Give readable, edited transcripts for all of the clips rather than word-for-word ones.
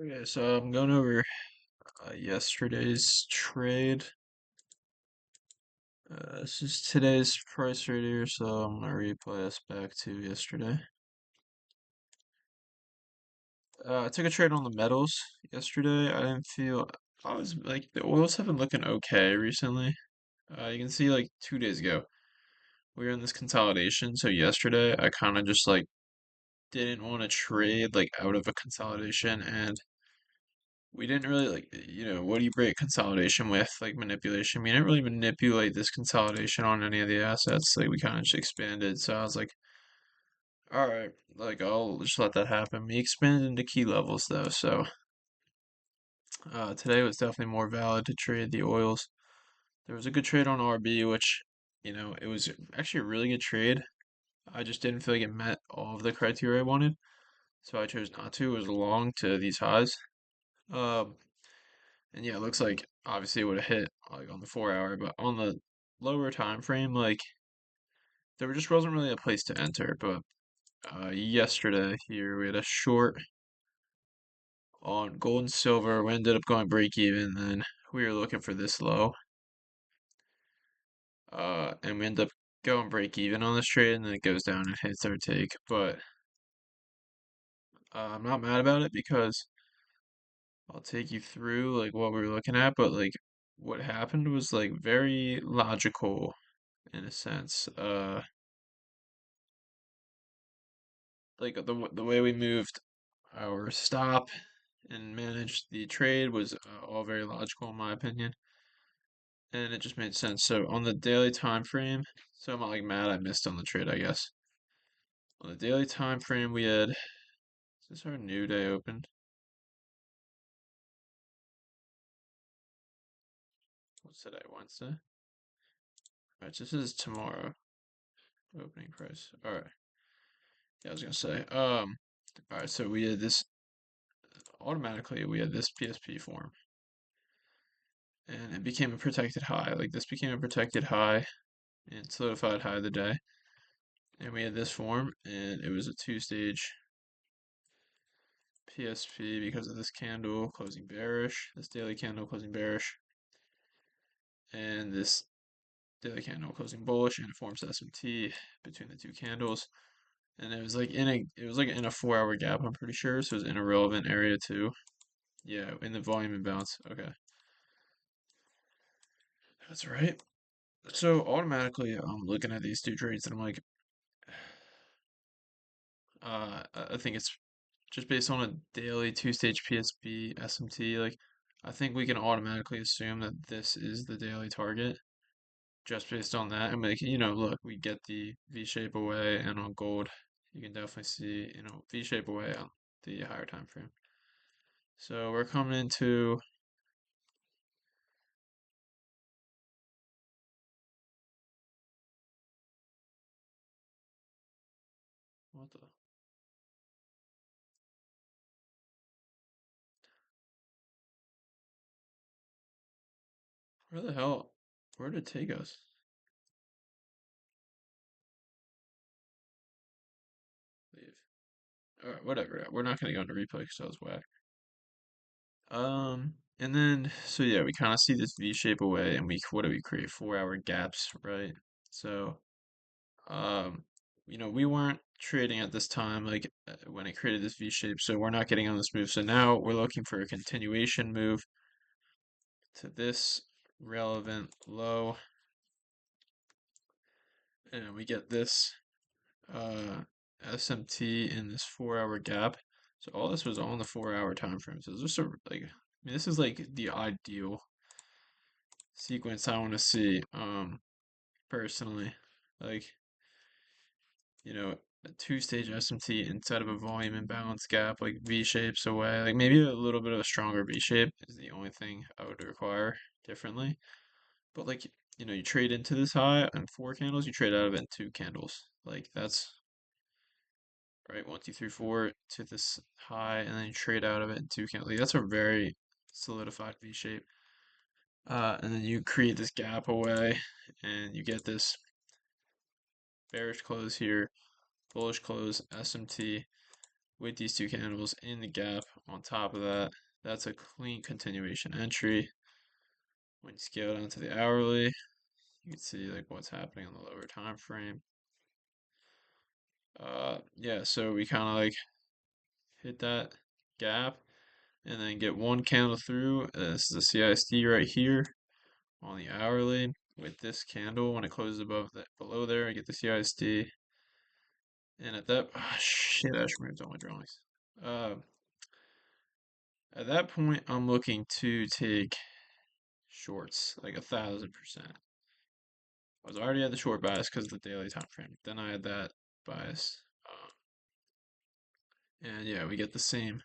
Okay, so I'm going over yesterday's trade. This is today's price right here, so I'm gonna replay us back to yesterday. I took a trade on the metals yesterday. I was like the oils have been looking okay recently. You can see like 2 days ago we were in this consolidation. So yesterday I kind of just like didn't want to trade like out of a consolidation, and we didn't really like, what do you break consolidation with? Like manipulation. We didn't really manipulate this consolidation on any of the assets. Like we kind of just expanded. So I was like, all right, like I'll just let that happen. We expanded into key levels though. So today was definitely more valid to trade the oils. There was a good trade on RB, which, it was actually a really good trade. I just didn't feel like it met all of the criteria I wanted. So I chose not to. It was long to these highs. Um, And yeah, it looks like obviously it would have hit like on the 4 hour, but on the lower time frame, like there just wasn't really a place to enter. But yesterday here we had a short on gold and silver. We ended up going break even. Then we were looking for this low, and we end up going break even on this trade, and then it goes down and hits our take. But I'm not mad about it because I'll take you through like what we were looking at. But like what happened was like very logical in a sense. Like the way we moved our stop and managed the trade was all very logical in my opinion, and it just made sense. So on the daily time frame, so I'm not like mad I missed on the trade, I guess. On the daily time frame, we had, is this our new day opened? What's today? Wednesday. All right, so this is tomorrow opening price. All right. Yeah, I was gonna say. All right. So we had this automatically. We had this PSP form, and it became a protected high. Like this became a protected high and solidified high of the day. And we had this form, and it was a two-stage PSP because of this candle closing bearish, this daily candle closing bearish, and this daily candle closing bullish, and it forms SMT between the two candles. And it was like in a 4 hour gap, I'm pretty sure. So it was in a relevant area too. Yeah, in the volume imbalance. Okay, that's right. So automatically, I'm looking at these two trades, and I'm like, I think it's just based on a daily two-stage PSP SMT, like I think we can automatically assume that this is the daily target just based on that. And like, look, we get the V shape away, and on gold, you can definitely see, V shape away on the higher time frame. So we're coming into what the where the hell where did it take us? Leave. Alright, whatever. We're not gonna go into replay because that was whack. And then so yeah, we kind of see this V shape away, and we what do we create? 4 hour gaps, right? So um, we weren't trading at this time, like when it created this V shape, so we're not getting on this move. So now we're looking for a continuation move to this relevant low, and we get this SMT in this 4 hour gap. So all this was on the 4 hour time frame. So this is like, I mean, this is like the ideal sequence I want to see, personally. Like, a two-stage SMT instead of a volume imbalance gap, like V shapes away. Like maybe a little bit of a stronger V shape is the only thing I would require differently. But like, you trade into this high in 4 candles, you trade out of it in 2 candles. Like that's right, 1, 2, 3, 4 to this high, and then you trade out of it in 2 candles. Like, that's a very solidified V shape. And then you create this gap away, and you get this bearish close here, bullish close, SMT with these two candles in the gap on top of that. That's a clean continuation entry. When you scale down to the hourly, you can see like what's happening on the lower time frame. Yeah, so we kind of like hit that gap and then get one candle through. This is the CISD right here on the hourly with this candle. When it closes above that, below there, I get the CISD. And at that, shit, I just removed all my drawings. Uh, at that point, I'm looking to take shorts, like 1,000%. I was already at the short bias because of the daily time frame. Then I had that bias. And yeah, we get the same.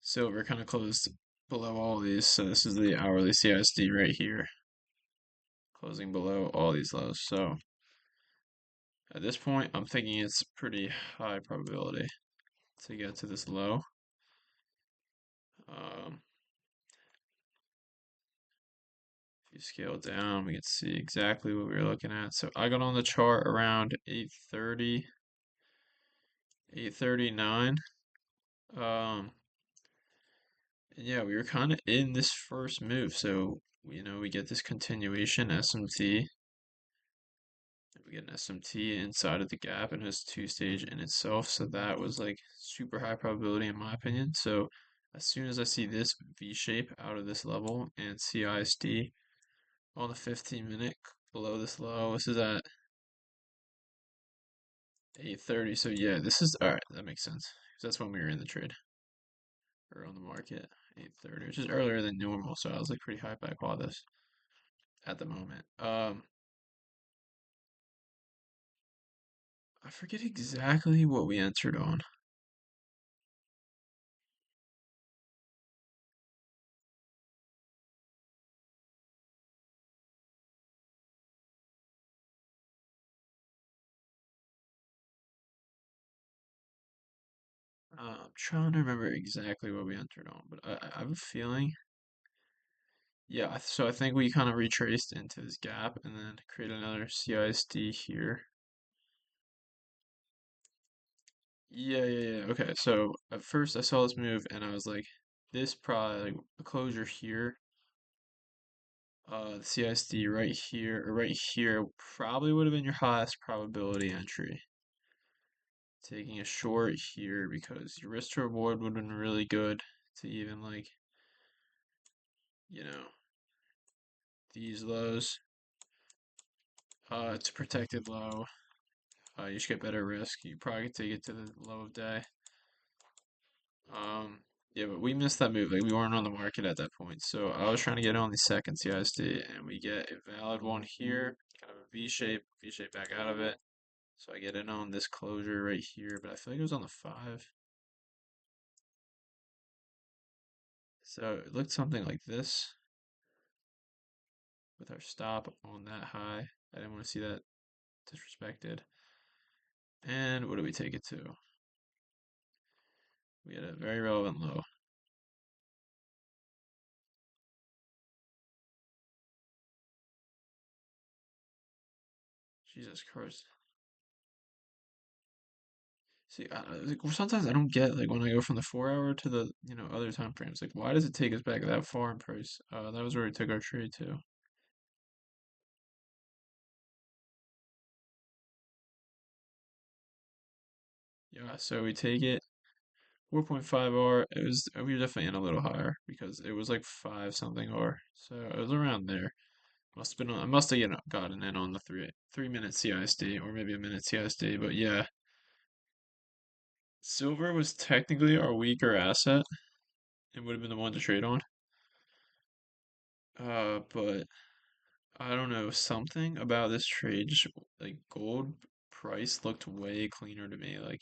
Silver kind of closed below all these. So this is the hourly CISD right here, closing below all these lows. So at this point, I'm thinking it's pretty high probability to get to this low. Um, if you scale down, we can see exactly what we were looking at. So I got on the chart around 8:30, 8:39. Um, and yeah, we were kind of in this first move. So, we get this continuation SMT. We get an SMT inside of the gap and it's two-stage in itself. So that was like super high probability in my opinion. So as soon as I see this V shape out of this level and CISD on the 15-minute below this low, this is at 8:30. So yeah, this is all right. That makes sense because that's when we were in the trade or on the market, 8:30, which is earlier than normal. So I was like pretty hyped by all this at the moment. I forget exactly what we entered on. I'm trying to remember exactly what we entered on, but I have a feeling. Yeah, so I think we kind of retraced into this gap and then create another CISD here. Yeah. Okay, so at first I saw this move and I was like, this probably like a closure here. The CISD right here or right here probably would have been your highest probability entry. Taking a short here because your risk to reward would have been really good to even like, you know, these lows. It's a protected low. You should get better risk. You probably could take it to the low of day. Yeah, but we missed that move. Like we weren't on the market at that point. So I was trying to get on the second CISD, and we get a valid one here, kind of a V shape back out of it. So I get in on this closure right here, but I feel like it was on the 5. So it looked something like this with our stop on that high. I didn't want to see that disrespected. And what do we take it to? We had a very relevant low. Jesus Christ. See, like, well, sometimes I don't get like when I go from the 4 hour to the other time frames. Like, why does it take us back that far in price? That was where we took our trade to. Yeah, so we take it 4.5 R. We were definitely in a little higher because it was like 5 something R. So it was around there. Must have been on. I must have gotten in on the 3 minute CISD or maybe a minute CISD. But yeah, silver was technically our weaker asset. It would have been the one to trade on. But I don't know, something about this trade, just like gold price looked way cleaner to me. Like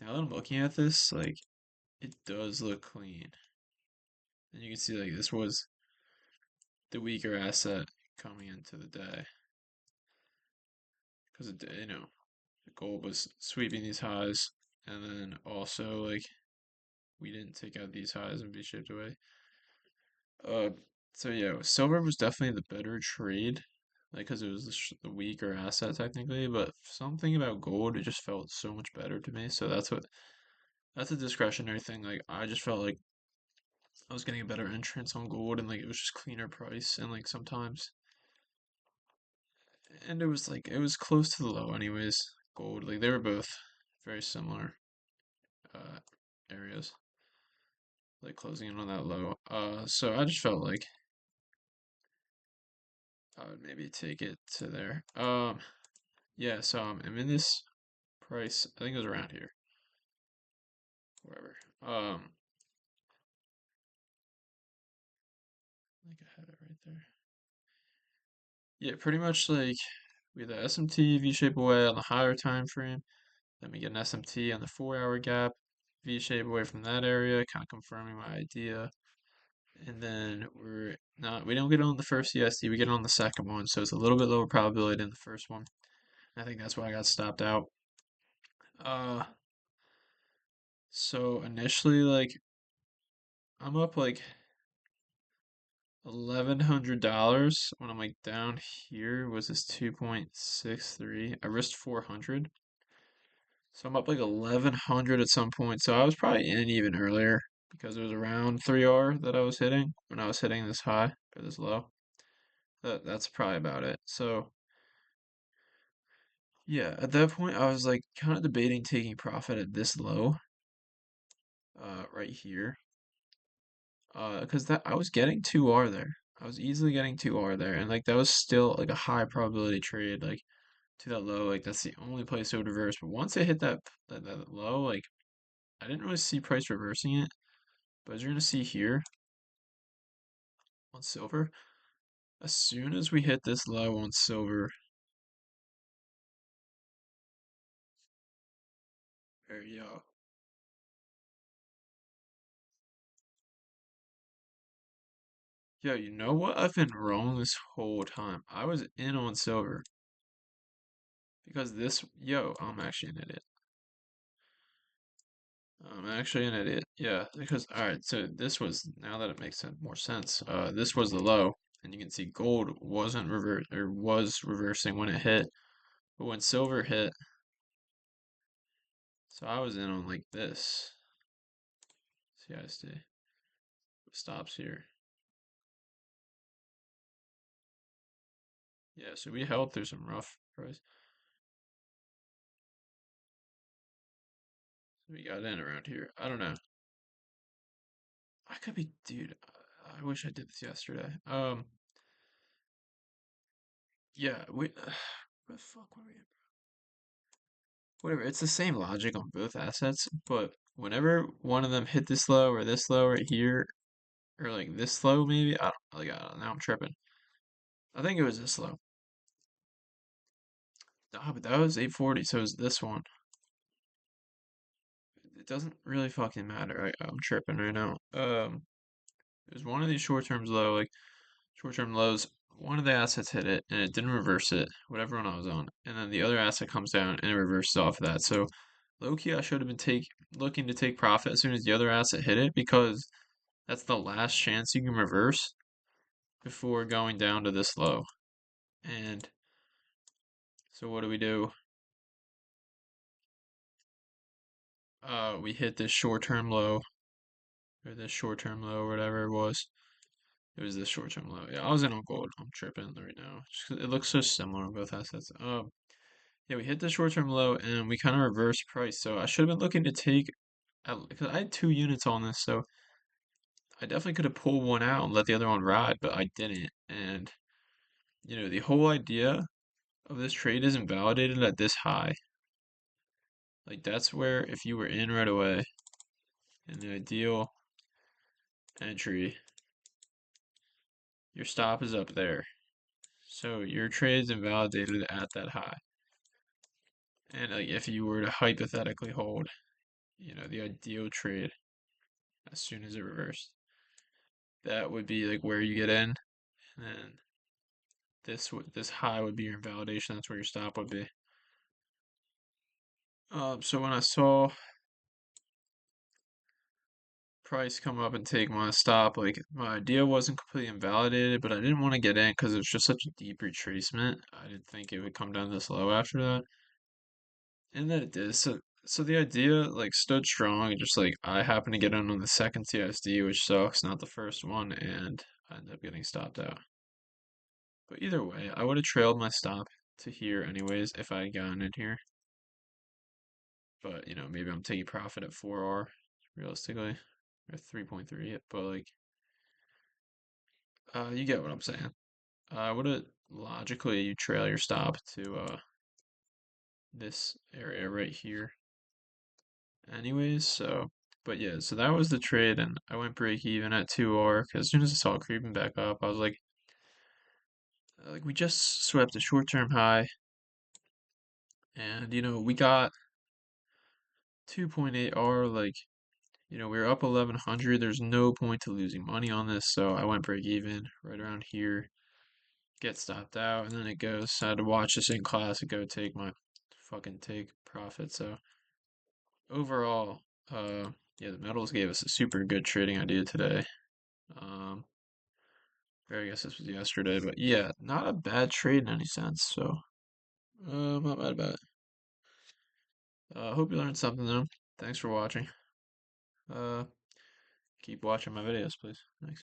now that I'm looking at this, like it does look clean. And you can see like this was the weaker asset coming into the day because the gold was sweeping these highs, and then also like we didn't take out these highs and be shipped away. Uh, so yeah, silver was definitely the better trade. like because it was the weaker asset technically, but something about gold, it just felt so much better to me. So that's a discretionary thing. Like I just felt like I was getting a better entrance on gold, and like it was just cleaner price, and like sometimes, and it was like it was close to the low anyways. Gold, like they were both very similar uh areas, like closing in on that low. So I just felt like I would maybe take it to there. Yeah. So I'm in this price. I think it was around here, wherever. I think I had it right there. Yeah, pretty much like we had the SMT V-shape away on the higher time frame. Then we get an SMT on the 4 hour gap, V-shape away from that area, kind of confirming my idea. And then we don't get on the first ESD, we get on the second one, so it's a little bit lower probability than the first one. I think that's why I got stopped out. Uh, so initially, like I'm up like $1,100 when I'm like down here was this 2.63. I risked 400. So I'm up like 1100 at some point. So I was probably in even earlier because it was around 3R that I was hitting when I was hitting this high or this low. That's probably about it. So yeah, at that point I was like kind of debating taking profit at this low, right here. Because that I was getting 2R there. I was easily getting 2R there, and like that was still like a high probability trade, like to that low. Like that's the only place it would reverse. But once it hit that low, like I didn't really see price reversing it. But as you're gonna see here on silver, as soon as we hit this low on silver, there you go. Yo, you know what? I've been wrong this whole time. I was in on silver because I'm actually an idiot. I'm actually an idiot. Yeah, because all right, so this was now that it makes more sense. This was the low, and you can see gold wasn't revert or was reversing when it hit, but when silver hit, so I was in on like this. CISD stops here. Yeah, so we held through some rough price. So we got in around here. I don't know. I could be, dude. I wish I did this yesterday. Yeah, what the fuck were we? Whatever. It's the same logic on both assets, but whenever one of them hit this low right here, or like this low maybe, I don't know. Now I'm tripping. I think it was this low. Ah, but that was 840, so it was this one. It doesn't really fucking matter. I'm tripping right now. It was one of these short terms low, like short-term lows. One of the assets hit it and it didn't reverse it, whatever one I was on, and then the other asset comes down and it reverses off of that. So low key, I should have been looking to take profit as soon as the other asset hit it because that's the last chance you can reverse before going down to this low. And so what do we do? We hit this short-term low or this short-term low, or whatever it was. It was this short-term low. Yeah, I was in on gold. I'm tripping right now. It looks so similar on both assets. Yeah, we hit the short-term low and we kind of reversed price. So I should have been looking to take, because I had 2 units on this, so I definitely could have pulled one out and let the other one ride, but I didn't. And the whole idea of this trade isn't validated at this high. Like that's where if you were in right away in the ideal entry, your stop is up there. So your trade is invalidated at that high. And like if you were to hypothetically hold, the ideal trade as soon as it reversed, that would be like where you get in, and then this high would be your invalidation. That's where your stop would be. So when I saw price come up and take my stop. Like my idea wasn't completely invalidated, but I didn't want to get in because it was just such a deep retracement. I didn't think it would come down this low after that, and then it did. So the idea like stood strong. And just like I happened to get in on the second TSD, which sucks, not the first one, and I ended up getting stopped out. But either way, I would have trailed my stop to here anyways if I had gotten in here. But maybe I'm taking profit at 4R realistically, or 3.3. But like, you get what I'm saying. Would it logically you trail your stop to this area right here, anyways? So, but yeah, so that was the trade, and I went break even at 2R because as soon as I saw it creeping back up, I was like we just swept a short-term high, and we got 2.8R. Like we were up 1100. There's no point to losing money on this, so I went break even right around here, get stopped out, and then it goes. I had to watch this in class and go take my fucking take profit. So overall, yeah, the metals gave us a super good trading idea today. Um, or I guess this was yesterday, but yeah, not a bad trade in any sense. So, I'm not mad about it. Hope you learned something though. Thanks for watching. Uh, keep watching my videos, please. Thanks.